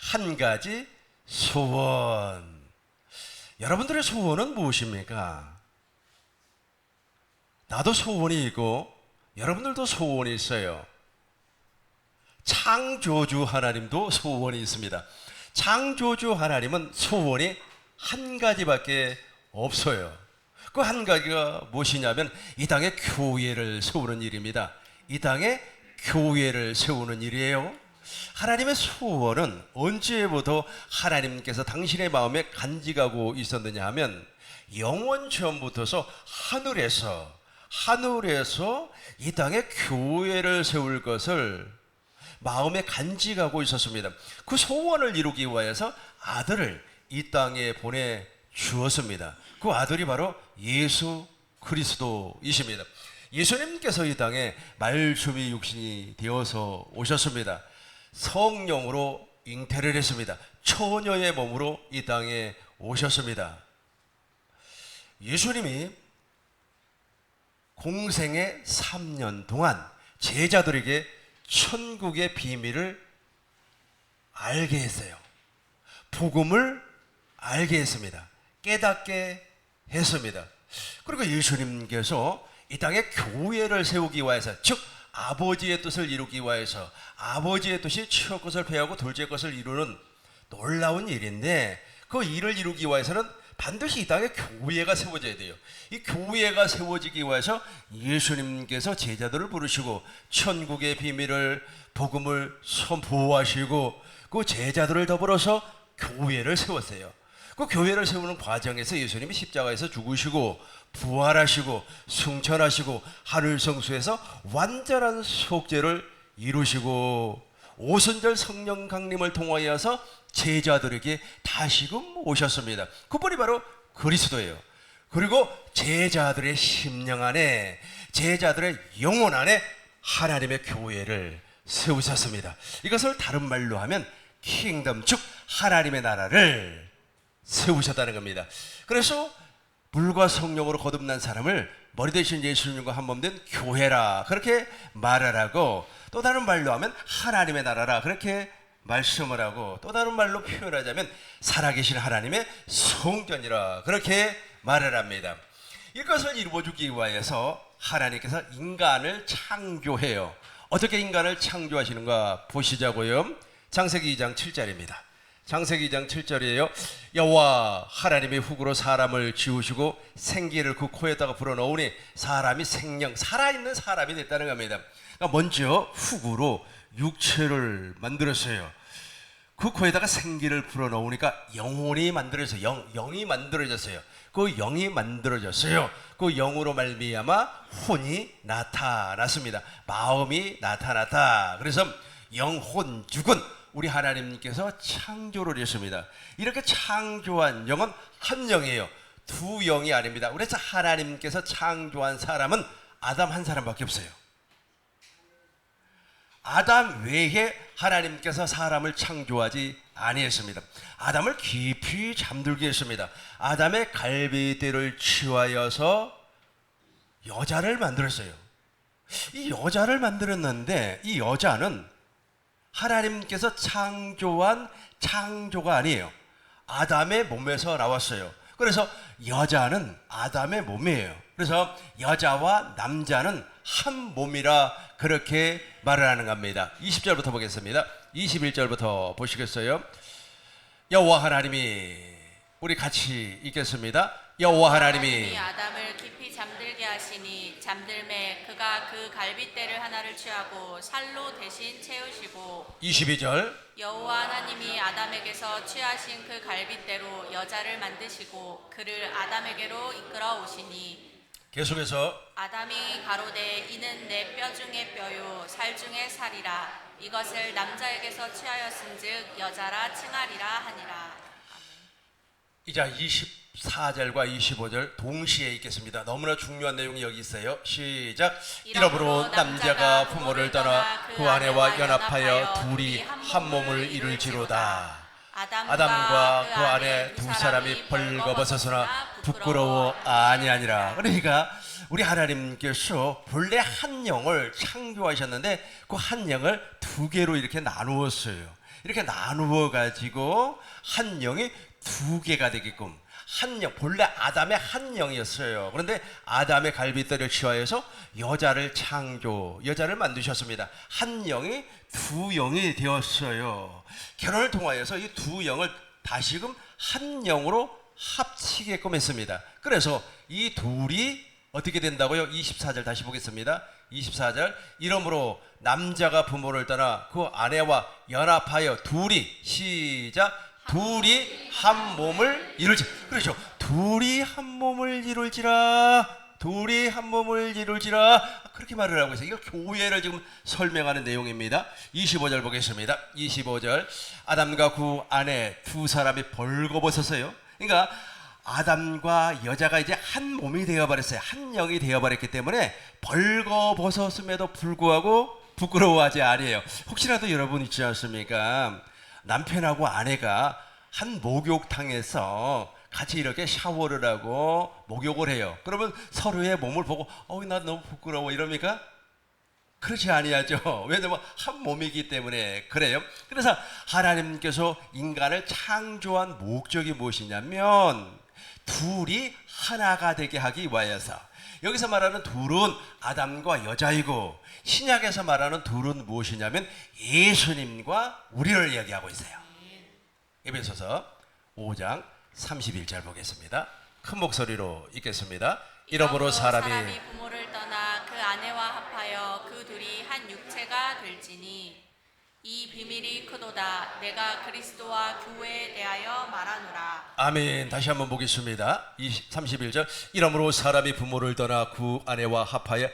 한 가지 소원. 여러분들의 소원은 무엇입니까? 나도 소원이 있고 여러분들도 소원이 있어요. 창조주 하나님도 소원이 있습니다. 창조주 하나님은 소원이 한 가지밖에 없어요. 그 한 가지가 무엇이냐면 이 땅에 교회를 세우는 일입니다. 이 땅에 교회를 세우는 일이에요. 하나님의 소원은 언제부터 하나님께서 당신의 마음에 간직하고 있었느냐 하면 영원 전부터서 하늘에서 이 땅에 교회를 세울 것을 마음에 간직하고 있었습니다. 그 소원을 이루기 위해서 아들을 이 땅에 보내주었습니다. 그 아들이 바로 예수 그리스도이십니다. 예수님께서 이 땅에 말씀이 육신이 되어서 오셨습니다. 성령으로 잉태를 했습니다. 처녀의 몸으로 이 땅에 오셨습니다. 예수님이 공생의 3년 동안 제자들에게 천국의 비밀을 알게 했어요. 복음을 알게 했습니다. 깨닫게 했습니다. 그리고 예수님께서 이 땅에 교회를 세우기 위해서, 즉 아버지의 뜻을 이루기 위해서, 아버지의 뜻이 첫 것을 폐하고 둘째 것을 이루는 놀라운 일인데, 그 일을 이루기 위해서는 반드시 이 땅에 교회가 세워져야 돼요. 이 교회가 세워지기 위해서 예수님께서 제자들을 부르시고 천국의 비밀을, 복음을 선포하시고 그 제자들을 더불어서 교회를 세웠어요. 그 교회를 세우는 과정에서 예수님이 십자가에서 죽으시고 부활하시고 승천하시고 하늘 성수에서 완전한 속죄를 이루시고 오순절 성령 강림을 통하여서 제자들에게 다시금 오셨습니다. 그분이 바로 그리스도예요. 그리고 제자들의 심령 안에, 제자들의 영혼 안에 하나님의 교회를 세우셨습니다. 이것을 다른 말로 하면 킹덤, 즉 하나님의 나라를 세우셨다는 겁니다. 그래서 물과 성령으로 거듭난 사람을 머리 대신 예수님과 한 몸 된 교회라 그렇게 말을 하고, 또 다른 말로 하면 하나님의 나라라 그렇게 말씀을 하고, 또 다른 말로 표현하자면 살아계신 하나님의 성전이라 그렇게 말을 합니다. 이것을 이루어주기 위해서 하나님께서 인간을 창조해요. 어떻게 인간을 창조하시는가 보시자고요. 창세기 2장 7절입니다. 창세기 2장 7절이에요. 여호와 하나님이 흙으로 사람을 지으시고 생기를 그 코에다가 불어넣으니 사람이 생명, 살아있는 사람이 됐다는 겁니다. 그러니까 먼저 흙으로 육체를 만들었어요. 그 코에다가 생기를 불어넣으니까 영혼이 만들어졌어요. 영이 만들어졌어요. 그 영이 만들어졌어요. 그 영으로 말미암아 혼이 나타났습니다. 마음이 나타났다. 그래서 영혼 죽은 우리 하나님께서 창조를 했습니다. 이렇게 창조한 영은 한 영이에요. 두 영이 아닙니다. 그래서 하나님께서 창조한 사람은 아담 한 사람밖에 없어요. 아담 외에 하나님께서 사람을 창조하지 아니했습니다. 아담을 깊이 잠들게 했습니다. 아담의 갈비뼈를 치하여서 여자를 만들었어요. 이 여자를 만들었는데 이 여자는 하나님께서 창조한 창조가 아니에요. 아담의 몸에서 나왔어요. 그래서 여자는 아담의 몸이에요. 그래서 여자와 남자는 한 몸이라 그렇게 말을 하는 겁니다. 20절부터 보겠습니다. 21절부터 보시겠어요? 여호와 하나님이, 우리 같이 읽겠습니다. 여호와 하나님이 아담을 깊이 잠들게 하시니 잠들매 그가 그 갈빗대를 하나를 취하고 살로 대신 채우시고, 22절 여호와 하나님이 아담에게서 취하신 그 갈빗대로 여자를 만드시고 그를 아담에게로 이끌어 오시니, 계속해서 아담이 가로되 이는 내 뼈 중에 뼈요 살 중에 살이라, 이것을 남자에게서 취하였은즉 여자라 칭하리라 하니라. 이제 24절과 25절 동시에 읽겠습니다. 너무나 중요한 내용이 여기 있어요. 시작. 이러므로 남자가 부모를 떠나 그 아내와 연합하여 둘이 한 몸을 이룰지로다. 아담과 그 아내 두 사람이 벌거벗었으나 부끄러워 아니하니라. 그러니까 우리 하나님께서 본래 한 영을 창조하셨는데 그 한 영을 두 개로 이렇게 나누었어요. 이렇게 나누어 가지고 한 영이 두 개가 되게끔 한 영, 본래 아담의 한 영이었어요. 그런데 아담의 갈빗대를 취하여서 여자를 여자를 만드셨습니다. 한 영이 두 영이 되었어요. 결혼을 통하여서 이 두 영을 다시금 한 영으로 합치게끔 했습니다. 그래서 이 둘이 어떻게 된다고요? 24절 다시 보겠습니다. 24절 이러므로 남자가 부모를 떠나 그 아내와 연합하여 시작 둘이 한 몸을 이룰지. 그렇죠. 둘이 한 몸을 이룰지라. 둘이 한 몸을 이룰지라. 그렇게 말을 하고 있어요. 이거 교회를 지금 설명하는 내용입니다. 25절 보겠습니다. 25절 아담과 그 아내 두 사람이 벌거벗었어요. 그러니까 아담과 여자가 이제 한 몸이 되어버렸어요. 한 영이 되어버렸기 때문에 벌거벗었음에도 불구하고 부끄러워하지 아니에요. 혹시라도 여러분 있지 않습니까? 남편하고 아내가 한 목욕탕에서 같이 이렇게 샤워를 하고 목욕을 해요. 그러면 서로의 몸을 보고 나 너무 부끄러워 이럽니까? 그렇지 아니하죠. 왜냐면 한 몸이기 때문에 그래요. 그래서 하나님께서 인간을 창조한 목적이 무엇이냐면 둘이 하나가 되게 하기 위하여서. 여기서 말하는 둘은 아담과 여자이고 신약에서 말하는 둘은 무엇이냐면 예수님과 우리를 이야기하고 있어요. 에베소서 5장 31절 보겠습니다. 큰 목소리로 읽겠습니다. 이러므로 사람이 부모를 떠나 그 아내와 합하여 그 둘이 한 육체가 될지니 이 비밀이 크도다. 내가 그리스도와 교회에 대하여 말하노라. 아멘. 다시 한번 보겠습니다. 31절 이러므로 사람이 부모를 떠나 그 아내와 합하여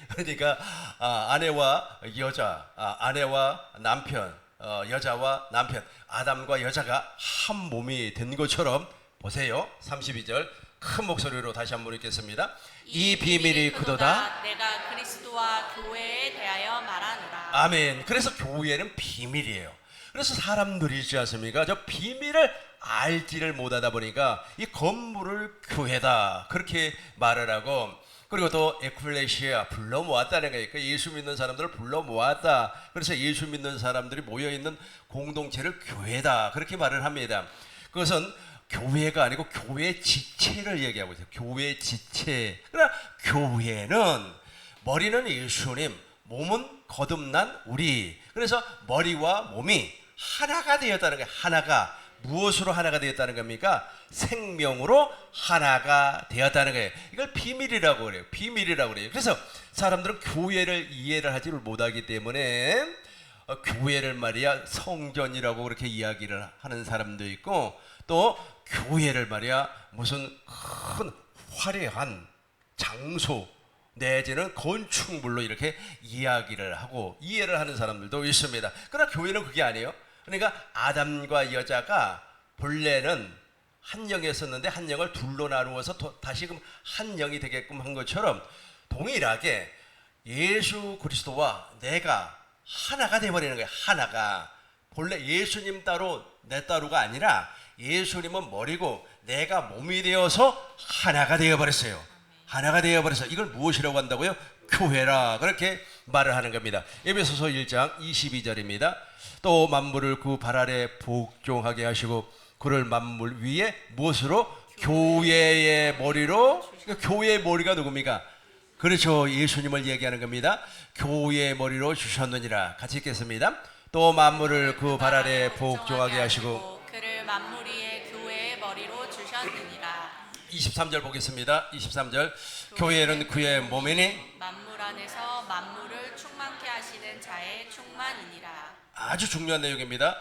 그러니까 아내와 여자, 아내와 남편, 여자와 남편, 아담과 여자가 한 몸이 된 것처럼 보세요. 32절 큰 목소리로 다시 한번 읽겠습니다. 이 비밀이 크도다. 내가 그리스도와 교회에 대하여 말하노라. 아멘. 그래서 교회는 비밀이에요. 그래서 사람들이 있지 않습니까? 저 비밀을 알지를 못하다 보니까 이 건물을 교회다 그렇게 말을 하고, 그리고 또 에클레시아 불러 모았다는 거예요. 예수 믿는 사람들을 불러 모았다. 그래서 예수 믿는 사람들이 모여 있는 공동체를 교회다 그렇게 말을 합니다. 그것은 교회가 아니고 교회 지체를 얘기하고 있어요. 교회 지체. 그러나 교회는 머리는 예수님, 몸은 거듭난 우리. 그래서 머리와 몸이 하나가 되었다는 거예요. 하나가. 무엇으로 하나가 되었다는 겁니까? 생명으로 하나가 되었다는 거예요. 이걸 비밀이라고 그래요. 비밀이라고 그래요. 그래서 사람들은 교회를 이해를 하지를 못하기 때문에 교회를 말이야 성전이라고 그렇게 이야기를 하는 사람도 있고, 또 교회를 말이야 무슨 큰 화려한 장소 내지는 건축물로 이렇게 이야기를 하고 이해를 하는 사람들도 있습니다. 그러나 교회는 그게 아니에요. 그러니까 아담과 여자가 본래는 한 영이었었는데 한 영을 둘로 나누어서 다시금 한 영이 되게끔 한 것처럼 동일하게 예수 그리스도와 내가 하나가 되어버리는 거예요. 하나가. 본래 예수님 따로 내 따로가 아니라 예수님은 머리고 내가 몸이 되어서 하나가 되어버렸어요. 하나가 되어버려서 이걸 무엇이라고 한다고요? 교회라 그렇게 말을 하는 겁니다. 에베소서 1장 22절입니다. 또 만물을 그 발 아래 복종하게 하시고 그를 만물 위에 무엇으로? 교회의 머리로. 그러니까 교회의 머리가 누굽니까? 그렇죠. 예수님을 얘기하는 겁니다. 교회의 머리로 주셨느니라. 같이 읽겠습니다. 또 만물을 그 발 아래 복종하게 하시고 그를 만물 위에 교회의 머리로 주셨느니라. 23절 보겠습니다. 23절 교회는 그의 몸이니 만물 안에서 만물을 충만케 하시는 자의 충만이니라. 아주 중요한 내용입니다.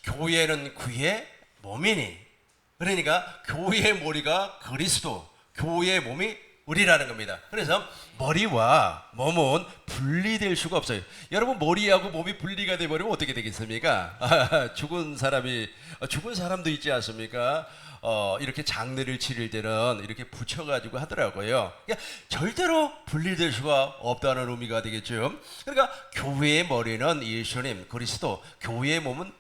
교회는 그의 몸이니, 그러니까 교회의 머리가 그리스도, 교회의 몸이 우리라는 겁니다. 그래서 머리와 몸은 분리될 수가 없어요. 여러분 머리하고 몸이 분리가 돼버리면 어떻게 되겠습니까? 죽은 사람도 있지 않습니까? 이렇게 장례를 치를 때는 이렇게 붙여가지고 하더라고요. 그러니까 절대로 분리될 수가 없다는 의미가 되겠죠. 그러니까 교회의 머리는 예수님, 그리스도, 교회의 몸은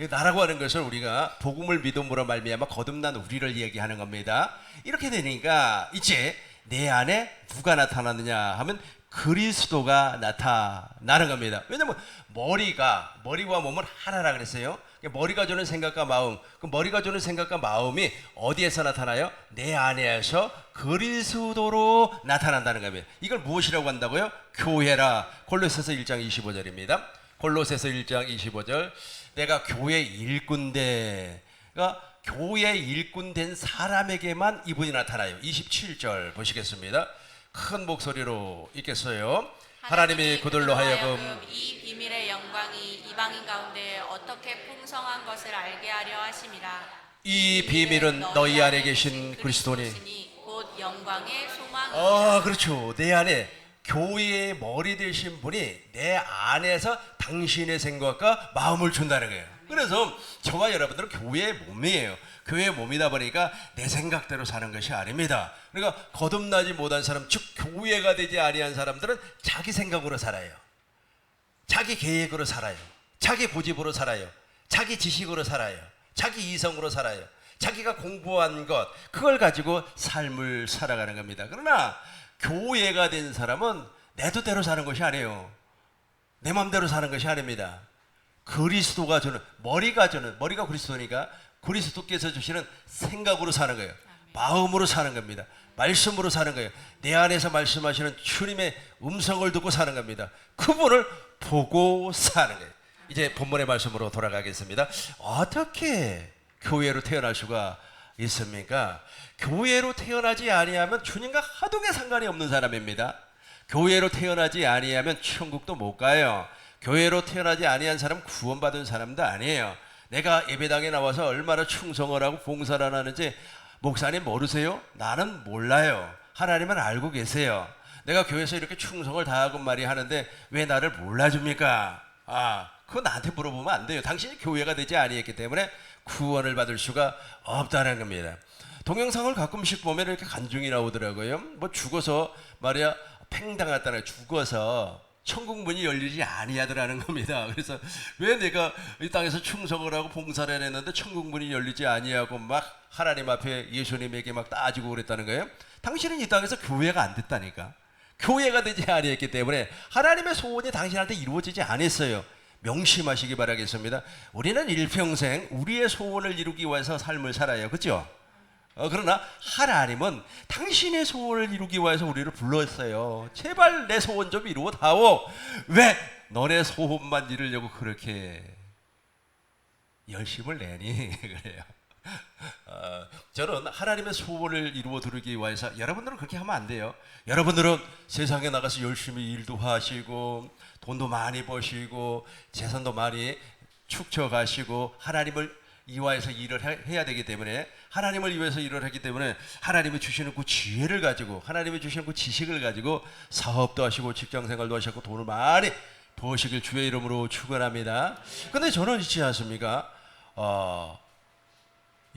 나라고 하는 것을 우리가 복음을 믿음으로 말미암아 거듭난 우리를 얘기하는 겁니다. 이렇게 되니까 이제 내 안에 누가 나타나느냐 하면 그리스도가 나타나는 겁니다. 왜냐하면 머리와 몸은 하나라 그랬어요. 머리가 주는 생각과 마음, 그 머리가 주는 생각과 마음이 어디에서 나타나요? 내 안에서 그리스도로 나타난다는 겁니다. 이걸 무엇이라고 한다고요? 교회라. 골로새서 1장 25절입니다. 골로새서 1장 25절. 내가 교회 일꾼대. 그러니까 교회 일꾼 된 사람에게만 이분이 나타나요. 27절 보시겠습니다. 큰 목소리로 읽겠어요. 하나님이 그들로 하여금 이 비밀의 영광이 이방인 가운데 어떻게 풍성한 것을 알게 하려 하심이라. 이 비밀은 너희 안에 계신 그리스도니. 곧 영광의 소망이라. 그렇죠. 내 안에 교회의 머리 되신 분이 내 안에서 당신의 생각과 마음을 준다는 거예요. 그래서 저와 여러분들은 교회의 몸이에요. 교회의 몸이다 보니까 내 생각대로 사는 것이 아닙니다. 그러니까 거듭나지 못한 사람, 즉 교회가 되지 아니한 사람들은 자기 생각으로 살아요. 자기 계획으로 살아요. 자기 고집으로 살아요. 자기 지식으로 살아요. 자기 이성으로 살아요. 자기가 공부한 것, 그걸 가지고 삶을 살아가는 겁니다. 그러나 교회가 된 사람은 내 뜻대로 사는 것이 아니에요. 내 마음대로 사는 것이 아닙니다. 그리스도가 주는, 머리가 그리스도니까 그리스도께서 주시는 생각으로 사는 거예요. 마음으로 사는 겁니다. 말씀으로 사는 거예요. 내 안에서 말씀하시는 주님의 음성을 듣고 사는 겁니다. 그분을 보고 사는 거예요. 이제 본문의 말씀으로 돌아가겠습니다. 어떻게 교회로 태어날 수가 있습니까? 교회로 태어나지 아니하면 주님과 하등의 상관이 없는 사람입니다. 교회로 태어나지 아니하면 천국도 못 가요. 교회로 태어나지 아니한 사람 구원받은 사람도 아니에요. 내가 예배당에 나와서 얼마나 충성을 하고 봉사를 하는지 목사님 모르세요? 나는 몰라요. 하나님은 알고 계세요. 내가 교회에서 이렇게 충성을 다하고 말이 하는데 왜 나를 몰라줍니까? 그거 나한테 물어보면 안 돼요. 당신이 교회가 되지 아니했기 때문에 구원을 받을 수가 없다는 겁니다. 동영상을 가끔씩 보면 이렇게 간증이 나오더라고요. 뭐 죽어서 말이야 팽당했다는, 죽어서 천국 문이 열리지 아니하더라는 겁니다. 그래서 왜 내가 이 땅에서 충성을 하고 봉사를 했는데 천국 문이 열리지 아니하고 막 하나님 앞에 예수님에게 막 따지고 그랬다는 거예요. 당신은 이 땅에서 교회가 안 됐다니까. 교회가 되지 아니했기 때문에 하나님의 소원이 당신한테 이루어지지 않았어요. 명심하시기 바라겠습니다. 우리는 일평생 우리의 소원을 이루기 위해서 삶을 살아요. 그렇죠? 그러나 하나님은 당신의 소원을 이루기 위해서 우리를 불렀어요. 제발 내 소원 좀 이루어다오. 왜 너네 소원만 이루려고 그렇게 열심을 내니? 그래요. 저는 하나님의 소원을 이루어 드리기 위해서, 여러분들은 그렇게 하면 안 돼요. 여러분들은 세상에 나가서 열심히 일도 하시고 돈도 많이 버시고 재산도 많이 축적하시고 하나님을 이와에서 일을 해야 되기 때문에, 하나님을 위해서 일을 하기 때문에 하나님이 주시는 그 지혜를 가지고, 하나님이 주시는 그 지식을 가지고 사업도 하시고 직장생활도 하시고 돈을 많이 버시길 주의 이름으로 축원합니다. 근데 저는 있지 않습니까?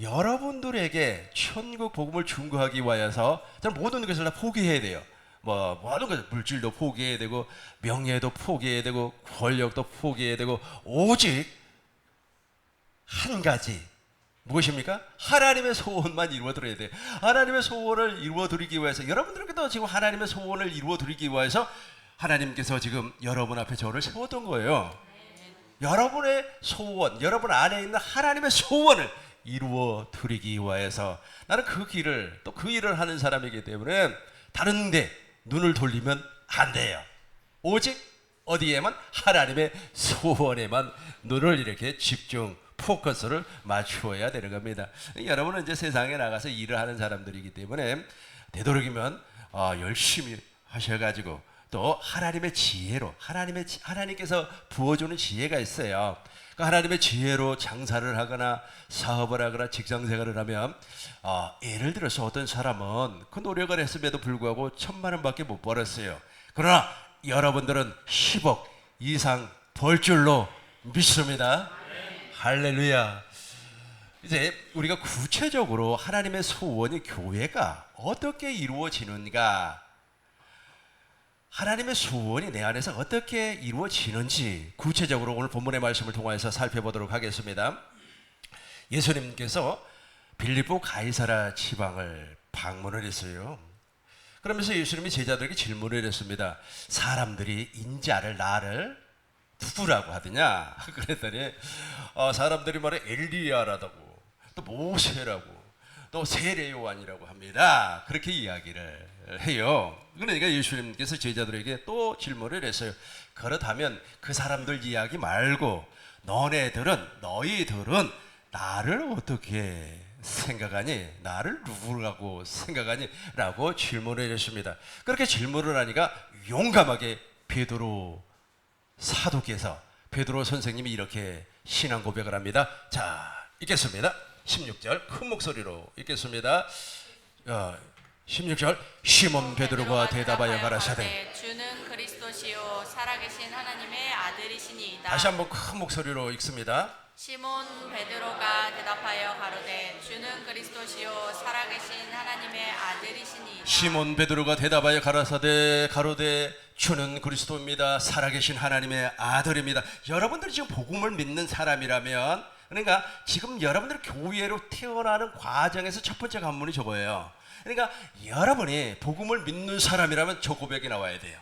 여러분들에게 천국 복음을 증거하기 위해서 저는 모든 것을 다 포기해야 돼요. 모든 것을, 물질도 포기해야 되고 명예도 포기해야 되고 권력도 포기해야 되고, 오직 한 가지, 무엇입니까? 하나님의 소원만 이루어드려야 돼요. 하나님의 소원을 이루어드리기 위해서, 여러분들께도 지금 하나님의 소원을 이루어드리기 위해서 하나님께서 지금 여러분 앞에 저를 세웠던 거예요. 여러분의 소원, 여러분 안에 있는 하나님의 소원을 이루어드리기 위해서 나는 그 길을, 또 그 일을 하는 사람이기 때문에 다른 데 눈을 돌리면 안 돼요. 오직 어디에만? 하나님의 소원에만 눈을 이렇게 집중, 포커스를 맞추어야 되는 겁니다. 여러분은 이제 세상에 나가서 일을 하는 사람들이기 때문에 되도록이면 열심히 하셔가지고, 또 하나님의 지혜로, 하나님께서 부어주는 지혜가 있어요. 그 하나님의 지혜로 장사를 하거나 사업을 하거나 직장생활을 하면, 예를 들어서 어떤 사람은 그 노력을 했음에도 불구하고 1,000만 원밖에 못 벌었어요. 그러나 여러분들은 10억 이상 벌 줄로 믿습니다. 할렐루야. 이제 우리가 구체적으로 하나님의 소원이 교회가 어떻게 이루어지는가, 하나님의 소원이 내 안에서 어떻게 이루어지는지 구체적으로 오늘 본문의 말씀을 통해서 살펴보도록 하겠습니다. 예수님께서 빌립보 가이사라 지방을 방문을 했어요. 그러면서 예수님이 제자들에게 질문을 했습니다. 사람들이 인자를 나를 누구라고 하더냐? 그랬더니 사람들이 말해 엘리야라고, 또 모세라고, 또 세례 요한이라고 합니다. 그렇게 이야기를 해요. 그러니까 예수님께서 제자들에게 또 질문을 했어요. 그렇다면 그 사람들 이야기 말고 너희들은 나를 어떻게 생각하니? 나를 누구라고 생각하니? 라고 질문을 했습니다. 그렇게 질문을 하니까 용감하게 베드로 사도께서, 베드로 선생님이 이렇게 신앙 고백을 합니다. 자, 읽겠습니다. 16절 큰 목소리로 읽겠습니다. 16절 시몬 베드로가 대답하여 가라사대 주는 그리스도시요 살아계신 하나님의 아들이시니이다. 다시 한번 큰 목소리로 읽습니다. 시몬 베드로가 대답하여 가로되 주는 그리스도시요 살아계신 하나님의 아들이시니이다. 시몬 베드로가 대답하여 가로되 주는 그리스도입니다. 살아계신 하나님의 아들입니다. 여러분들이 지금 복음을 믿는 사람이라면, 그러니까 지금 여러분들이 교회로 태어나는 과정에서 첫 번째 관문이 저거예요. 그러니까 여러분이 복음을 믿는 사람이라면 저 고백이 나와야 돼요.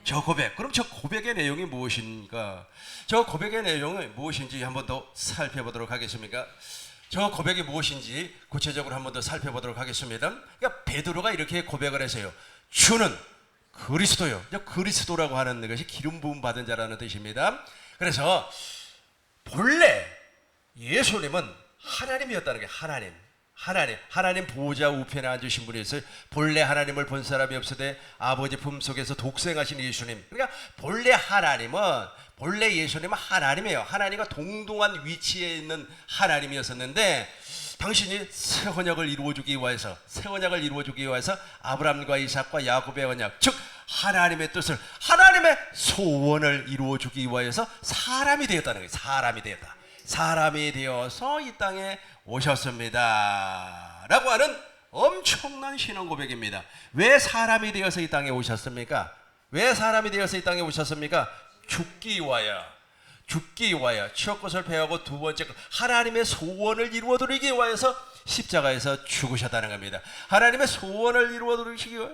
저 고백. 그럼 저 고백의 내용이 무엇인가? 저 고백의 내용이 무엇인지 한 번 더 살펴보도록 하겠습니까? 저 고백이 무엇인지 구체적으로 한 번 더 살펴보도록 하겠습니다. 그러니까 베드로가 이렇게 고백을 했어요. 주는 그리스도요. 그리스도라고 하는 것이 기름 부음 받은 자라는 뜻입니다. 그래서 본래 예수님은 하나님이었다는 게 하나님 보호자 우편에 앉으신 분이었어요. 본래 하나님을 본 사람이 없으되 아버지 품속에서 독생하신 예수님. 그러니까 본래 예수님은 하나님이에요. 하나님과 동등한 위치에 있는 하나님이었었는데, 당신이 새 언약을 이루어주기 위해서 아브라함과 이삭과 야곱의 언약, 즉 하나님의 뜻을, 하나님의 소원을 이루어주기 위해서 사람이 되었다는 거예요. 사람이 되어서 이 땅에 오셨습니다 라고 하는 엄청난 신앙 고백입니다. 왜 사람이 되어서 이 땅에 오셨습니까? 죽기 위하여 첫 것을 배하고 두 번째 것, 하나님의 소원을 이루어드리기 위해서 십자가에서 죽으셨다는 겁니다. 하나님의 소원을 이루어드리시기 위해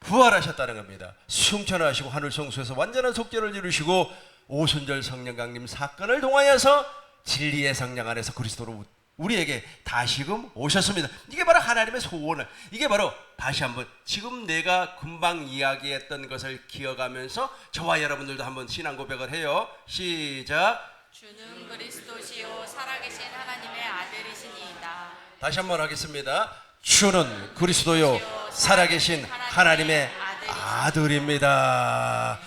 부활하셨다는 겁니다. 승천하시고 하늘 성소에서 완전한 속죄를 이루시고 오순절 성령 강림 사건을 통하여서 진리의 성령 안에서 그리스도로 우리에게 다시금 오셨습니다. 이게 바로 하나님의 소원을, 이게 바로 다시 한번 지금 내가 금방 이야기했던 것을 기억하면서 저와 여러분들도 한번 신앙 고백을 해요. 시작. 주는 그리스도시요 살아계신 하나님의 아들이시니이다. 다시 한번 하겠습니다. 주는 그리스도요 살아계신 하나님의 아들입니다.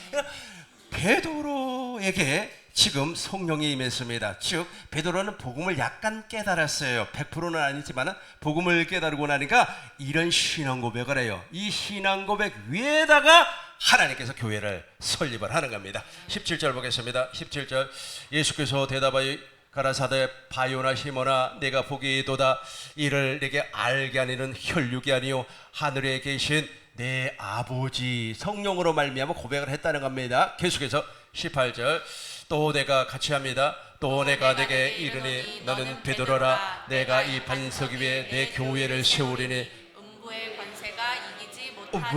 베드로에게 지금 성령이 임했습니다. 즉 베드로는 복음을 약간 깨달았어요. 100%는 아니지만 복음을 깨달고 나니까 이런 신앙 고백을 해요. 이 신앙 고백 위에다가 하나님께서 교회를 설립을 하는 겁니다. 17절 보겠습니다. 17절 예수께서 대답하여 가라사대 바요나 시몬아 내가 보기도다 이를 내게 알게 하니는 혈육이 아니요 하늘에 계신 내 아버지, 성령으로 말미암아 고백을 했다는 겁니다. 계속해서 18절 또 내가 같이 합니다. 또 내가 내게 이르니 너는 베드로라 내가 이 반석 위에 내 교회를 세우리니 음부의 권세가 이기지 못하리라.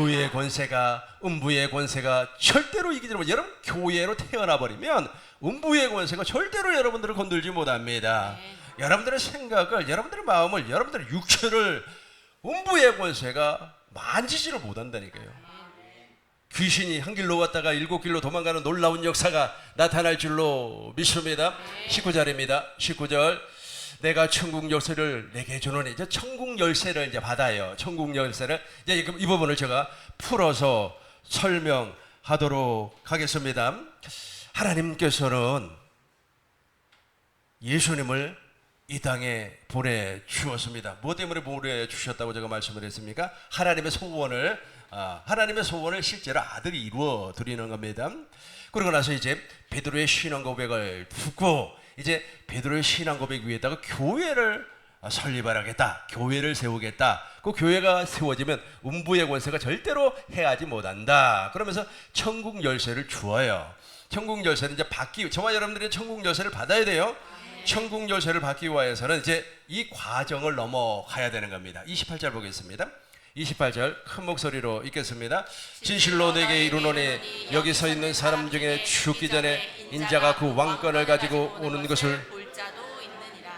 음부의 권세가 절대로 이기지 못합니다. 여러분 교회로 태어나 버리면 음부의 권세가 절대로 여러분들을 건들지 못합니다. 여러분들의 생각을, 여러분들의 마음을, 여러분들의 육체를 음부의 권세가 만지지를 못한다니까요. 귀신이 한 길로 왔다가 일곱 길로 도망가는 놀라운 역사가 나타날 줄로 믿습니다. 19절입니다. 19절 내가 천국 열쇠를 내게 주노니, 이제 천국 열쇠를 이제 받아요. 천국 열쇠를 이제 이 부분을 제가 풀어서 설명하도록 하겠습니다. 하나님께서는 예수님을 이 땅에 보내주었습니다. 뭐 때문에 보내주셨다고 제가 말씀을 했습니까? 하나님의 소원을 실제로 아들이 이루어 드리는 겁니다. 그러고 나서 이제 베드로의 신앙 고백을 듣고 이제 베드로의 신앙 고백 위에다가 교회를 설립하겠다, 교회를 세우겠다. 그 교회가 세워지면 음부의 권세가 절대로 해하지 못한다. 그러면서 천국 열쇠를 주어요. 천국 열쇠는 이제 저와 여러분들이 천국 열쇠를 받아야 돼요. 천국 열쇠를 받기 위해서는 이제 이 과정을 넘어가야 되는 겁니다. 28절 보겠습니다. 28절 큰 목소리로 읽겠습니다. 진실로 내게 이르노니 여기 서 있는 사람 중에 죽기 전에 인자가 그 왕권을 가지고 오는 것을 볼 자도 있느니라.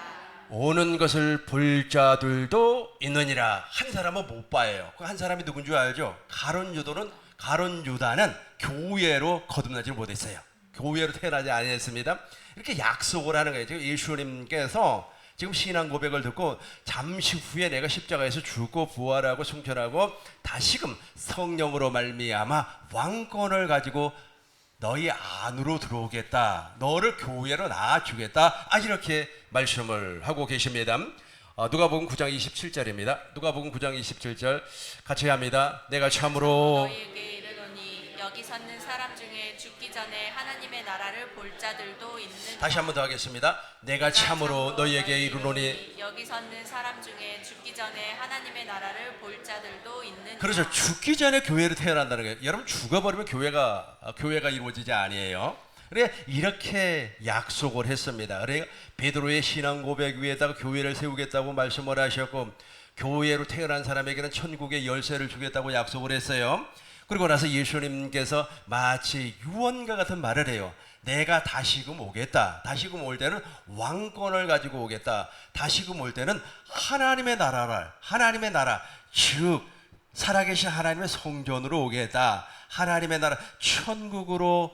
오는 것을 볼 자들도 있느니라. 한 사람은 못 봐요. 그 한 사람이 누군 줄 알죠? 가론 유다는 교회로 거듭나지 못했어요. 교회로 태어나지 아니했습니다. 이렇게 약속을 하는 거예요. 지금 예수님께서 지금 신앙 고백을 듣고 잠시 후에 내가 십자가에서 죽고 부활하고 승천하고 다시금 성령으로 말미암아 왕권을 가지고 너희 안으로 들어오겠다. 너를 교회로 낳아주겠다. 이렇게 말씀을 하고 계십니다. 누가복음 9장 27절입니다. 누가복음 9장 27절 같이 합니다. 내가 참으로 너희에게 이르노니 여기 섰는 사람 중에 죽기 전에 하나님의 나라를 볼 자들도 있느니라. 다시 한 번 더 하겠습니다. 내가 참으로 너희에게 이르노니. 여기 섰는 사람 중에 죽기 전에 하나님의 나라를 볼 자들도 있느니라. 그렇죠. 죽기 전에 교회로 태어난다는 거예요. 여러분 죽어버리면 교회가 이루어지지 아니에요. 그래 이렇게 약속을 했습니다. 그래 베드로의 신앙 고백 위에다가 교회를 세우겠다고 말씀을 하셨고 교회로 태어난 사람에게는 천국의 열쇠를 주겠다고 약속을 했어요. 그리고 나서 예수님께서 마치 유언과 같은 말을 해요. 내가 다시금 오겠다. 다시금 올 때는 왕권을 가지고 오겠다. 다시금 올 때는 하나님의 나라, 즉 살아계신 하나님의 성전으로 오겠다. 하나님의 나라 천국으로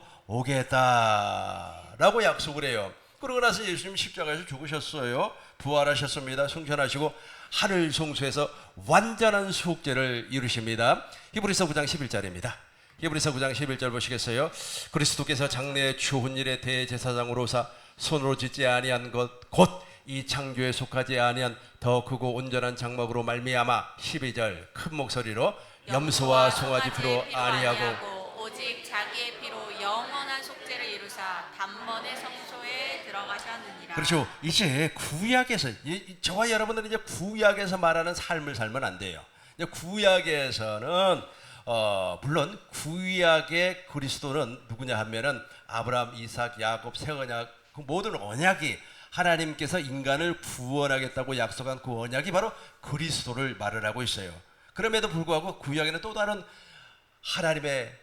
오겠다라고 약속을 해요. 그러고 나서 예수님 십자가에서 죽으셨어요. 부활하셨습니다. 승천하시고 하늘 성소에서 완전한 속죄를 이루십니다. 히브리서 9장 11절입니다. 히브리서 9장 11절 보시겠어요? 그리스도께서 장래의 좋은 일의 대제사장으로사 손으로 짓지 아니한 것 곧 이 창조에 속하지 아니한 더 크고 온전한 장막으로 말미암아 12절 큰 목소리로 염소와 송아지 피로 아니하고 오직 자기의 피로 영원한 속죄를 이루사 단번에 성소에 들어가셨느니라. 그렇죠. 이제 구약에서 저와 여러분들은 이제 구약에서 말하는 삶을 살면 안 돼요. 이제 구약에서는 물론 구약의 그리스도는 누구냐 하면은 아브라함, 이삭, 야곱, 새 언약 그 모든 언약이 하나님께서 인간을 구원하겠다고 약속한 그 언약이 바로 그리스도를 말을 하고 있어요. 그럼에도 불구하고 구약에는 또 다른 하나님의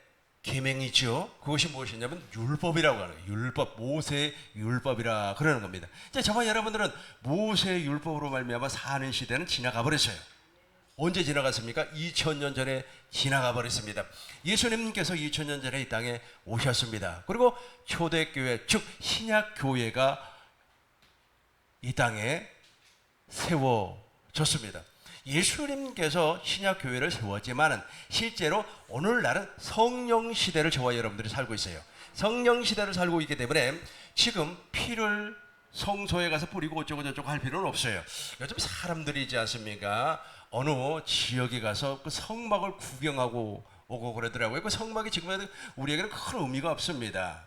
계명이죠. 그것이 무엇이냐면 율법이라고 하는 거예요. 율법, 모세의 율법이라 그러는 겁니다. 이제 저와 여러분들은 모세의 율법으로 말미암아 사는 시대는 지나가 버렸어요. 언제 지나갔습니까? 2000년 전에 지나가 버렸습니다. 예수님께서 2000년 전에 이 땅에 오셨습니다. 그리고 초대교회, 즉 신약교회가 이 땅에 세워졌습니다. 예수님께서 신약교회를 세웠지만은 실제로 오늘날은 성령 시대를 저와 여러분들이 살고 있어요. 성령 시대를 살고 있기 때문에 지금 피를 성소에 가서 뿌리고 어쩌고 저쩌고 할 필요는 없어요. 요즘 사람들이지 않습니까? 어느 지역에 가서 그 성막을 구경하고 오고 그러더라고요. 그 성막이 지금 우리에게는 큰 의미가 없습니다.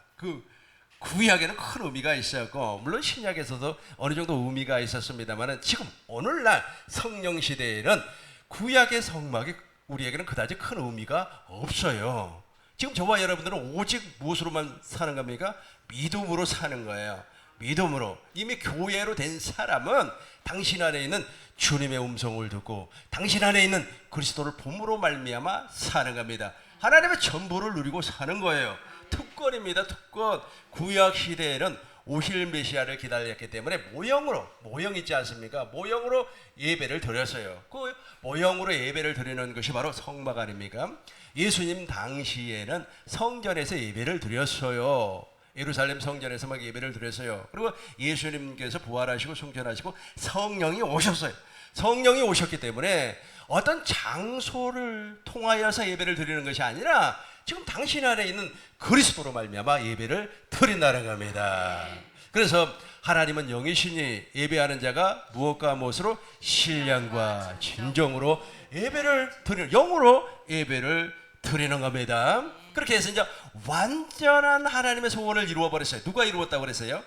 구약에는 큰 의미가 있었고 물론 신약에서도 어느 정도 의미가 있었습니다만 지금 오늘날 성령 시대에는 구약의 성막이 우리에게는 그다지 큰 의미가 없어요. 지금 저와 여러분들은 오직 무엇으로만 사는 겁니까? 믿음으로 사는 거예요. 믿음으로. 이미 교회로 된 사람은 당신 안에 있는 주님의 음성을 듣고 당신 안에 있는 그리스도를 봄으로 말미암아 사는 겁니다. 하나님의 전부를 누리고 사는 거예요. 특권입니다. 특권. 구약 시대에는 오실 메시아를 기다렸기 때문에 모형 있지 않습니까? 모형으로 예배를 드렸어요. 그 모형으로 예배를 드리는 것이 바로 성막 아닙니까? 예수님 당시에는 성전에서 예배를 드렸어요. 예루살렘 성전에서 막 예배를 드렸어요. 그리고 예수님께서 부활하시고 승천하시고 성령이 오셨어요. 성령이 오셨기 때문에 어떤 장소를 통하여서 예배를 드리는 것이 아니라 지금 당신 안에 있는 그리스도로 말미암아 예배를 드린다는 겁니다. 그래서 하나님은 영이시니 예배하는 자가 무엇과 무엇으로 신령과 진정으로 예배를 드리는 영으로 예배를 드리는 겁니다. 그렇게 해서 이제 완전한 하나님의 소원을 이루어 버렸어요. 누가 이루었다고 그랬어요?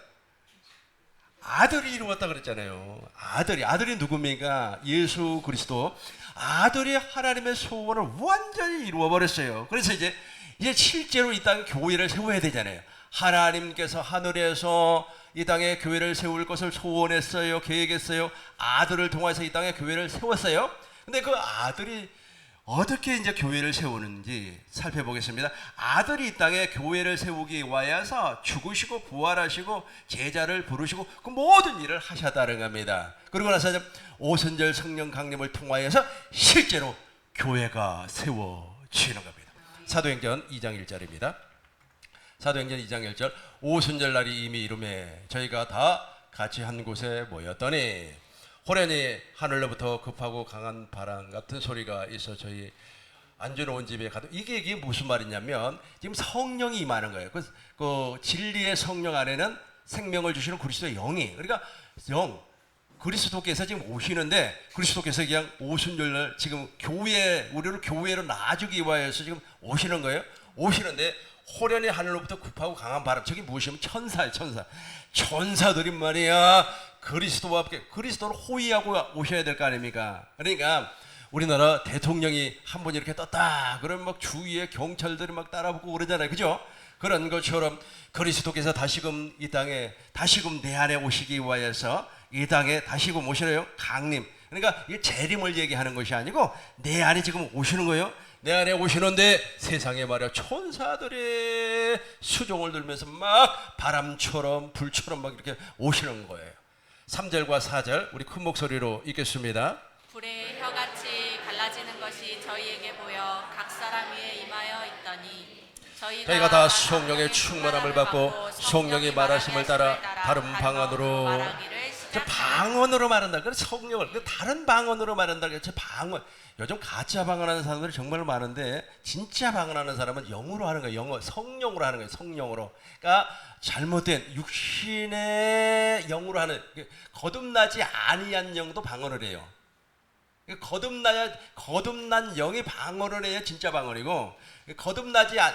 아들이 이루었다고 그랬잖아요. 아들이 누굽니까? 예수 그리스도. 아들이 하나님의 소원을 완전히 이루어 버렸어요. 그래서 이제 실제로 이 땅에 교회를 세워야 되잖아요. 하나님께서 하늘에서 이 땅에 교회를 세울 것을 소원했어요. 계획했어요. 아들을 통해서 이 땅에 교회를 세웠어요. 근데 그 아들이 어떻게 이제 교회를 세우는지 살펴보겠습니다. 아들이 이 땅에 교회를 세우기 위하여서 죽으시고 부활하시고 제자를 부르시고 그 모든 일을 하셨다는 겁니다. 그러고 나서 이제 오순절 성령 강림을 통하여서 실제로 교회가 세워지는 겁니다. 사도행전 2장 1절입니다. 사도행전 2장 1절 오순절 날이 이미 이름에 저희가 다 같이 한 곳에 모였더니 호련히 하늘로부터 급하고 강한 바람 같은 소리가 있어 저희 앉아놓은 집에 가도 이게 무슨 말이냐면 지금 성령이 임하는 거예요. 그 진리의 성령 안에는 생명을 주시는 그리스도의 영이, 그러니까 그리스도께서 지금 오시는데 그리스도께서 그냥 오순절날 지금 우리를 교회로 놔주기 위해서 지금 오시는 거예요. 오시는데 호련히 하늘로부터 급하고 강한 바람, 저게 무엇이면 천사예요. 천사들이 말이야 그리스도와 함께 그리스도를 호위하고 오셔야 될 거 아닙니까? 그러니까 우리나라 대통령이 한 번 이렇게 떴다 그러면 막 주위에 경찰들이 막 따라붙고 그러잖아요, 그죠? 그런 것처럼 그리스도께서 다시금 이 땅에 다시금 내 안에 오시기 위하여서 이 땅에 다시금 오시래요. 강림, 그러니까 이 재림을 얘기하는 것이 아니고 내 안에 지금 오시는 거예요. 내 안에 오시는데 세상에 말이야 천사들의 수종을 들면서 막 바람처럼 불처럼 막 이렇게 오시는 거예요. 3절과 4절 우리 큰 목소리로 읽겠습니다. 불의 혀같이 갈라지는 것이 저희에게 보여 각 사람 위에 임하여 있더니 저희가 다 성령의 충만함을 받고 성령이 말하심을 따라 다른 방언으로 말하기를 저 방언으로 말한다. 그래서 성령을 다른 방언으로 말한다. 저 방언, 요즘 가짜 방언하는 사람들이 정말 많은데 진짜 방언하는 사람은 영으로 하는 거예요. 성령으로 하는 거예요. 성령으로. 그러니까 잘못된 육신의 영으로 하는 거듭나지 아니한 영도 방언을 해요. 거듭난 영이 방언을 해야 진짜 방언이고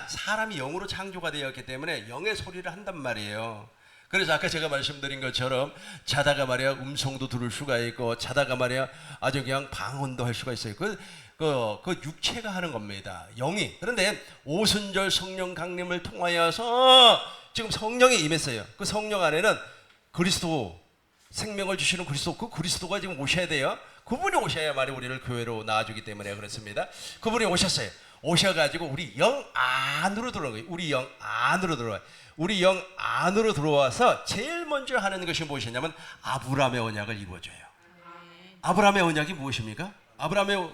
사람이 영으로 창조가 되었기 때문에 영의 소리를 한단 말이에요. 그래서 아까 제가 말씀드린 것처럼 자다가 말이야 음성도 들을 수가 있고 자다가 말이야 아주 그냥 방언도 할 수가 있어요. 그 육체가 하는 겁니다. 영이. 그런데 오순절 성령 강림을 통하여서 지금 성령이 임했어요. 그 성령 안에는 그리스도, 생명을 주시는 그리스도, 그 그리스도가 지금 오셔야 돼요. 그분이 오셔야만이 우리를 교회로 낳아주기 때문에 그렇습니다. 그분이 오셨어요. 오셔가지고 우리 영 안으로 들어온 거예요. 우리 영 안으로 들어와요. 우리 영 안으로 들어와서 제일 먼저 하는 것이 무엇이냐면 아브라함의 언약을 이루어줘요. 아브라함의 언약이 무엇입니까?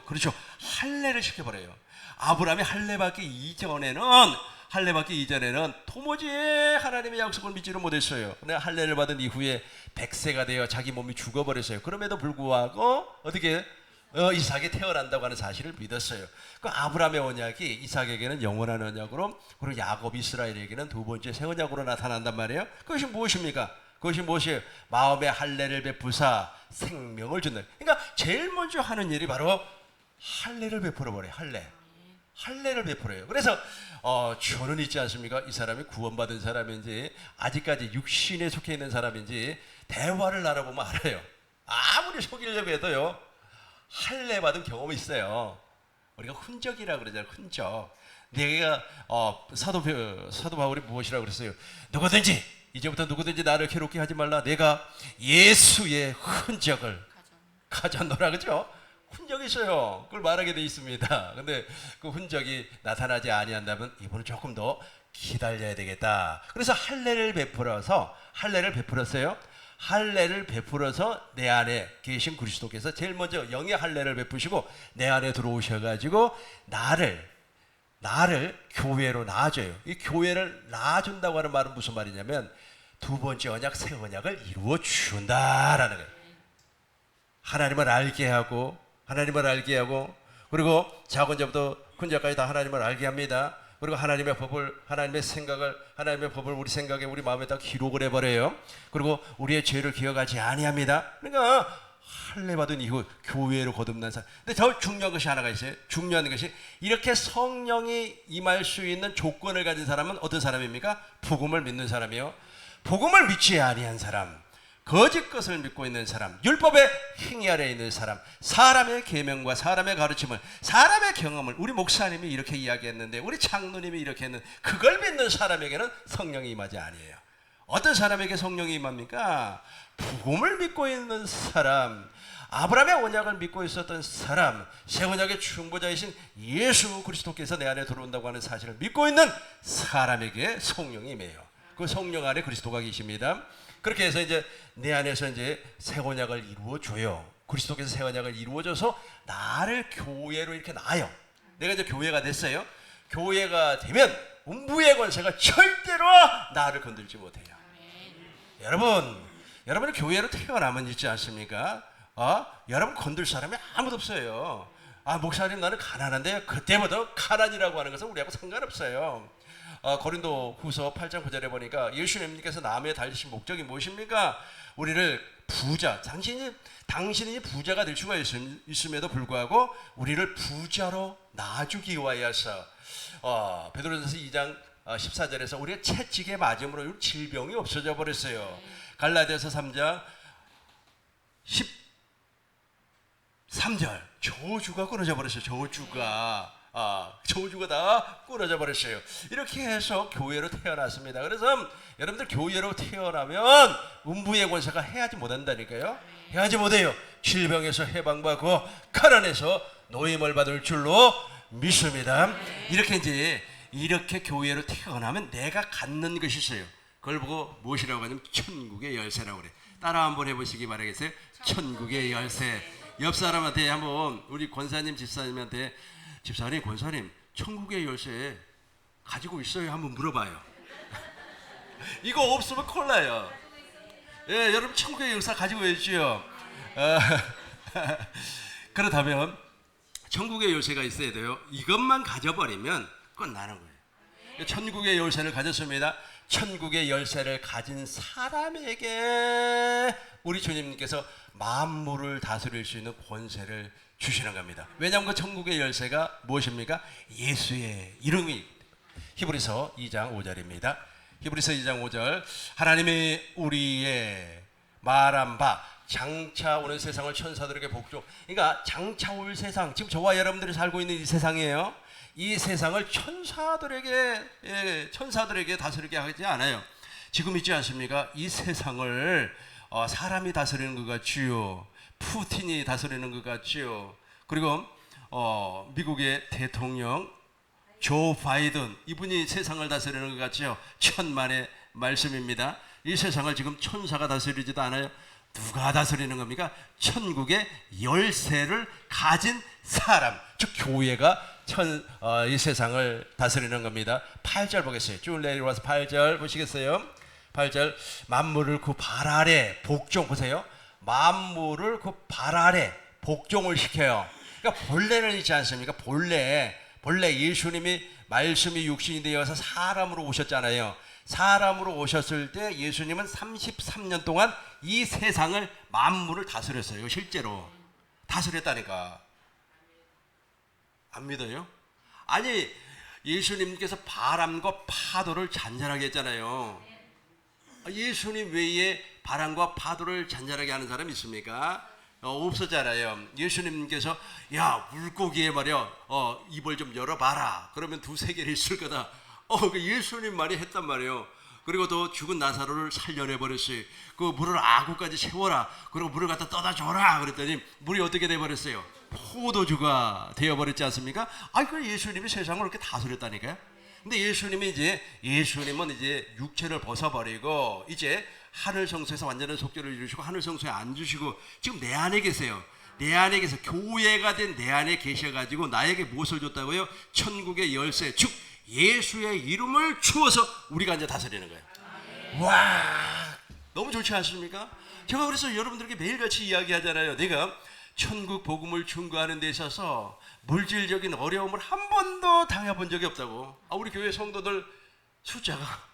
그렇죠. 할례를 시켜버려요. 아브라함이 할례 받기 이전에는 도무지 하나님의 약속을 믿지를 못했어요. 근데 할례를 받은 이후에 100세가 되어 자기 몸이 죽어버렸어요. 그럼에도 불구하고 어떻게 이삭이 태어난다고 하는 사실을 믿었어요. 그 아브라함의 언약이 이삭에게는 영원한 언약으로, 그리고 야곱 이스라엘에게는 두 번째 새 언약으로 나타난단 말이에요. 그것이 무엇입니까? 그것이 무엇이에요? 마음의 할례를 베푸사 생명을 준다. 그러니까 제일 먼저 하는 일이 바로 할례를 베풀어 버려요. 할례를 베풀어요. 그래서 저는 있지 않습니까? 이 사람이 구원받은 사람인지 아직까지 육신에 속해 있는 사람인지 대화를 나눠보면 알아요. 아무리 속이려고 해도요 할례 받은 경험이 있어요. 우리가 흔적이라고 그러잖아요. 흔적. 내가 사도 바울이 무엇이라고 그랬어요? 이제부터 누구든지 나를 괴롭게 하지 말라. 내가 예수의 흔적을 가졌노라. 그죠? 흔적이 있어요. 그걸 말하게 돼 있습니다. 근데 그 흔적이 나타나지 아니한다면 이분은 조금 더 기다려야 되겠다. 그래서 할례를 베풀었어요. 할례를 베풀어서 내 안에 계신 그리스도께서 제일 먼저 영의 할례를 베푸시고 내 안에 들어오셔가지고 나를 교회로 낳아줘요. 이 교회를 낳아준다고 하는 말은 무슨 말이냐면 두 번째 언약, 새 언약을 이루어 준다라는 거예요. 하나님을 알게 하고 그리고 작은 자부터 큰 자까지 다 하나님을 알게 합니다. 그리고 하나님의 법을 우리 생각에 우리 마음에다 기록을 해버려요. 그리고 우리의 죄를 기억하지 아니합니다. 그러니까 할례 받은 이후 교회로 거듭난 사람. 근데 더 중요한 것이 하나가 있어요. 중요한 것이 이렇게 성령이 임할 수 있는 조건을 가진 사람은 어떤 사람입니까? 복음을 믿는 사람이요. 복음을 믿지 아니한 사람, 거짓 것을 믿고 있는 사람, 율법의 행위 아래에 있는 사람, 사람의 계명과 사람의 가르침을, 사람의 경험을 우리 목사님이 이렇게 이야기했는데 우리 장로님이 이렇게 했는데 그걸 믿는 사람에게는 성령이 임하지 아니에요. 어떤 사람에게 성령이 임합니까? 복음을 믿고 있는 사람, 아브라함의 언약을 믿고 있었던 사람, 새 언약의 중보자이신 예수 그리스도께서 내 안에 들어온다고 하는 사실을 믿고 있는 사람에게 성령이 임해요. 그 성령 안에 그리스도가 계십니다. 그렇게 해서 이제 내 안에서 이제 새 언약을 이루어 줘요. 그리스도께서 새 언약을 이루어줘서 나를 교회로 이렇게 놔요. 내가 이제 교회가 됐어요. 교회가 되면 음부의 권세가 절대로 나를 건들지 못해요. 여러분은 교회로 태어나면 있지 않습니까? 여러분 건들 사람이 아무도 없어요. 목사님 나는 가난한데 그때부터 가난이라고 하는 것은 우리하고 상관없어요. 고린도 후서 8장 9절에 보니까 예수님께서 남에 달리신 목적이 무엇입니까? 우리를 부자, 당신이 부자가 될 수가 있음에도 불구하고 우리를 부자로 놔주기 위하여서 베드로전서 2장 14절에서 우리가 채찍에 맞음으로 질병이 없어져 버렸어요. 갈라디아서 3장 13절 저주가 끊어져 버렸어요. 저주가 다 끊어져 버렸어요. 이렇게 해서 교회로 태어났습니다. 그래서 여러분들 교회로 태어나면 음부의 권세가 해하지 못한다니까요. 해하지 못해요. 질병에서 해방받고 가난에서 노임을 받을 줄로 믿습니다. 이렇게 교회로 태어나면 내가 갖는 것이 있어요. 그걸 보고 무엇이라고 하냐면 천국의 열쇠라고 그래. 따라 한번 해보시기 바라겠어요. 천국의 열쇠. 옆 사람한테 한번 우리 권사님 집사님한테 집사님 권사님 천국의 열쇠 가지고 있어요? 한번 물어봐요. 이거 없으면 큰일 나요. 예, 여러분 천국의 열쇠 가지고 있죠. 그렇다면 천국의 열쇠가 있어야 돼요. 이것만 가져버리면 끝나는 거예요. 천국의 열쇠를 가졌습니다. 천국의 열쇠를 가진 사람에게 우리 주님께서 만물을 다스릴 수 있는 권세를 주시는 겁니다. 왜냐하면 그 천국의 열쇠가 무엇입니까? 예수의 이름이. 히브리서 2장 5절입니다. 히브리서 2장 5절 하나님이 우리의 말한 바 장차 오는 세상을 천사들에게 복종. 그러니까 장차 올 세상, 지금 저와 여러분들이 살고 있는 이 세상이에요. 이 세상을 천사들에게 다스리게 하지 않아요. 지금 있지 않습니까? 이 세상을 사람이 다스리는 것 같지요. 푸틴이 다스리는 것 같지요. 그리고 미국의 대통령 조 바이든, 이분이 세상을 다스리는 것 같지요. 천만의 말씀입니다. 이 세상을 지금 천사가 다스리지도 않아요. 누가 다스리는 겁니까? 천국의 열쇠를 가진 사람, 즉 교회가 이 세상을 다스리는 겁니다. 8절 보겠어요. 쭉 내려와서 8절 보시겠어요? 8절 만물을 그 발 아래 복종. 보세요. 만물을 그 발 아래 복종을 시켜요. 그러니까 본래는 있지 않습니까? 본래 예수님이 말씀이 육신이 되어서 사람으로 오셨잖아요. 사람으로 오셨을 때 예수님은 33년 동안 이 세상을 만물을 다스렸어요. 실제로 다스렸다니까. 안 믿어요? 아니, 예수님께서 바람과 파도를 잔잔하게 했잖아요. 예수님 외에 바람과 파도를 잔잔하게 하는 사람이 있습니까? 없었잖아요. 예수님께서 야, 물고기에 말이야 입을 좀 열어봐라. 그러면 두세 개를 있을 거다. 그 예수님 말이 했단 말이에요. 그리고 또 죽은 나사로를 살려내버렸어요. 그 물을 아구까지 채워라. 그리고 물을 갖다 떠다 줘라. 그랬더니 물이 어떻게 돼버렸어요? 포도주가 되어버렸지 않습니까? 그 예수님이 세상을 이렇게 다스렸다니까요. 근데 예수님은 이제 육체를 벗어버리고 이제 하늘 성소에서 완전한 속죄를 이루시고 하늘 성소에 앉으시고 지금 내 안에 계세요. 내 안에 계서 교회가 된 내 안에 계셔가지고 나에게 무엇을 줬다고요? 천국의 열쇠, 즉 예수의 이름을 주어서 우리가 이제 다스리는 거예요. 와, 너무 좋지 않습니까? 제가 그래서 여러분들에게 매일같이 이야기하잖아요. 내가 천국 복음을 증거하는 데 있어서 물질적인 어려움을 한 번도 당해본 적이 없다고. 우리 교회 성도들 숫자가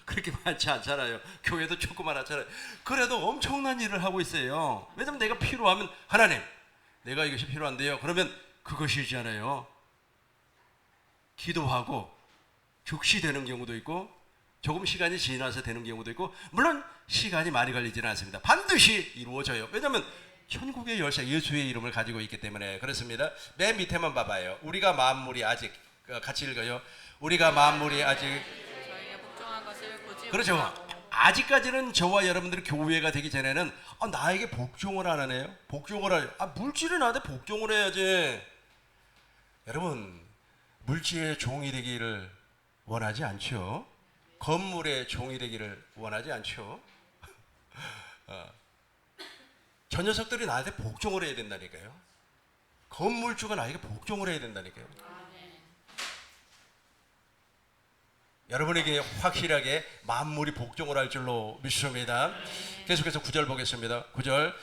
그렇게 많지 않잖아요. 교회도 조그만하잖아요. 그래도 엄청난 일을 하고 있어요. 왜냐면 내가 필요하면 하나님, 내가 이것이 필요한데요. 그러면 그것이잖아요. 기도하고 즉시 되는 경우도 있고 조금 시간이 지나서 되는 경우도 있고, 물론 시간이 많이 걸리지는 않습니다. 반드시 이루어져요. 왜냐하면 천국의 열쇠 예수의 이름을 가지고 있기 때문에 그렇습니다. 맨 밑에만 봐봐요. 우리가 만물이 아직, 같이 읽어요. 우리가 만물이 아직 저희가 복종한 것을 보지 그렇죠. 못하고 아직까지는 저와 여러분들이 교회가 되기 전에는 나에게 복종을 안 하네요. 복종을 하네. 물질이 나한테 복종을 해야지. 여러분, 물질의 종이 되기를 원하지 않죠. 건물의 종이 되기를 원하지 않죠. 저 녀석들이 나한테 복종을 해야 된다니까요. 건물주가 나에게 복종을 해야 된다니까요. 여러분에게 확실하게 만물이 복종을 할 줄로 믿습니다. 계속해서 9절 보겠습니다. 9절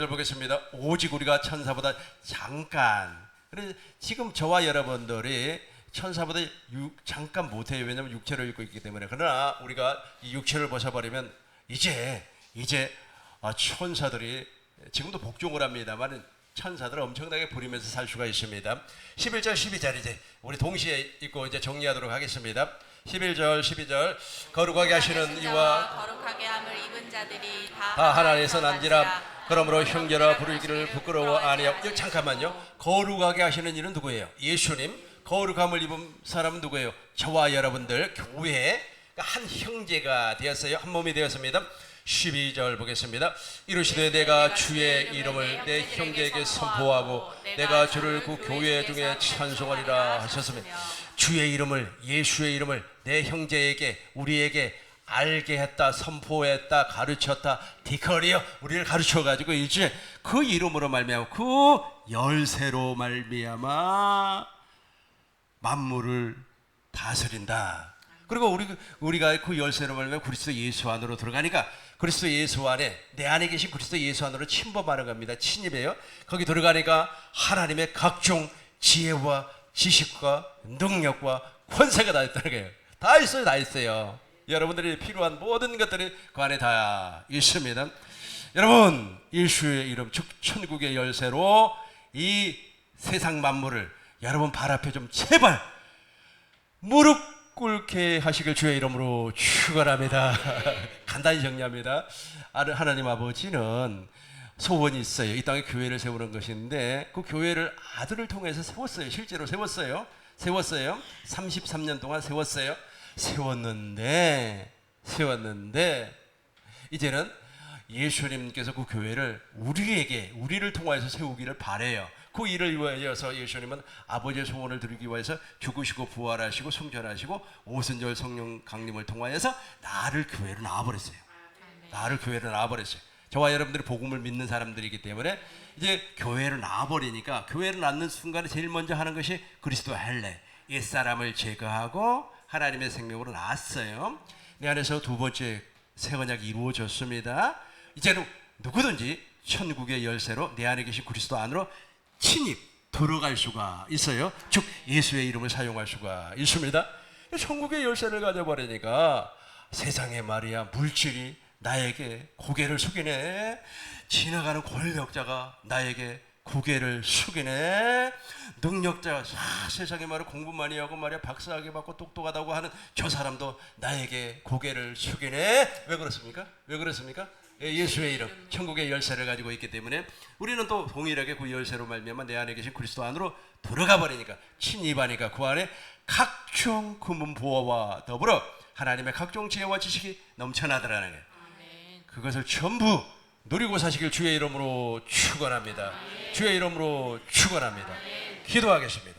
보겠습니다. 오직 우리가 천사보다 잠깐. 그래서 지금 저와 여러분들이 천사보다 잠깐 못해요. 왜냐하면 육체를 입고 있기 때문에. 그러나 우리가 이 육체를 벗어버리면 이제 천사들이 지금도 복종을 합니다만 천사들 엄청나게 부리면서 살 수가 있습니다. 11절 12절 이제 우리 동시에 읽고 이제 정리하도록 하겠습니다. 11절 12절 거룩하게 하시는 이와 거룩하게 함을 입은 자들이 다 하나님에서 난지라. 그러므로 형제라 부르기를 부끄러워 아니하고. 잠깐만요. 거룩하게 하시는 이는 누구예요? 예수님. 거룩함을 입은 사람은 누구예요? 저와 여러분들 교회 한 형제가 되었어요. 한 몸이 되었습니다. 12절 보겠습니다. 이르시되 내가 주의 이름을 내 형제에게 선포하고 내가 주를 그 교회 중에 찬송하리라 하셨으면, 주의 이름을, 예수의 이름을 내 형제에게, 우리에게 알게 했다, 선포했다, 가르쳤다. 디커리어 우리를 가르쳐가지고 이제 그 이름으로 말미암아, 그 열쇠로 말미암아 만물을 다스린다. 그리고 우리가 그 열쇠로 말미암아 그리스도 예수 안으로 들어가니까, 그리스도 예수 안에, 내 안에 계신 그리스도 예수 안으로 침범하는 겁니다. 침입해요. 거기 들어가니까 하나님의 각종 지혜와 지식과 능력과 권세가 다 있다는 거예요. 다 있어요. 다 있어요. 여러분들이 필요한 모든 것들이 그 안에 다 있습니다. 여러분, 예수의 이름, 즉 천국의 열쇠로 이 세상 만물을 여러분 발 앞에 좀 제발 무릎 꿇게 하시길 주의 이름으로 축원합니다. 간단히 정리합니다. 하나님 아버지는 소원이 있어요. 이 땅에 교회를 세우는 것인데 그 교회를 아들을 통해서 세웠어요. 실제로 세웠어요. 33년 동안 세웠는데 이제는 예수님께서 그 교회를 우리를 통하여서 세우기를 바래요. 그 일을 위해서 예수님은 아버지의 소원을 들기 위해서 죽으시고 부활하시고 승천하시고 오순절 성령 강림을 통하여서 나를 교회로 낳아버렸어요. 저와 여러분들이 복음을 믿는 사람들이기 때문에 이제 교회를 낳아버리니까, 교회를 낳는 순간에 제일 먼저 하는 것이 그리스도 할례, 옛사람을 제거하고 하나님의 생명으로 낳았어요. 내 안에서 두 번째 새 언약이 이루어졌습니다. 이제는 누구든지 천국의 열쇠로 내 안에 계신 그리스도 안으로 침입 들어갈 수가 있어요. 즉 예수의 이름을 사용할 수가 있습니다. 천국의 열쇠를 가져버리니까 세상에 말이야 물질이 나에게 고개를 숙이네. 지나가는 권력자가 나에게 고개를 숙이네. 능력자, 세상에 말이야 공부 많이 하고 말이야 박사학위 받고 똑똑하다고 하는 저 사람도 나에게 고개를 숙이네. 왜 그렇습니까? 예수의 이름, 천국의 열쇠를 가지고 있기 때문에 우리는 또 동일하게 그 열쇠로 말미암아 내 안에 계신 그리스도 안으로 들어가 버리니까, 침입하니까 그 안에 각종 금은 보화와 더불어 하나님의 각종 지혜와 지식이 넘쳐나더라는 거예요. 그것을 전부 누리고 사시길 주의 이름으로 축원합니다. 주의 이름으로 축원합니다. 기도하겠습니다.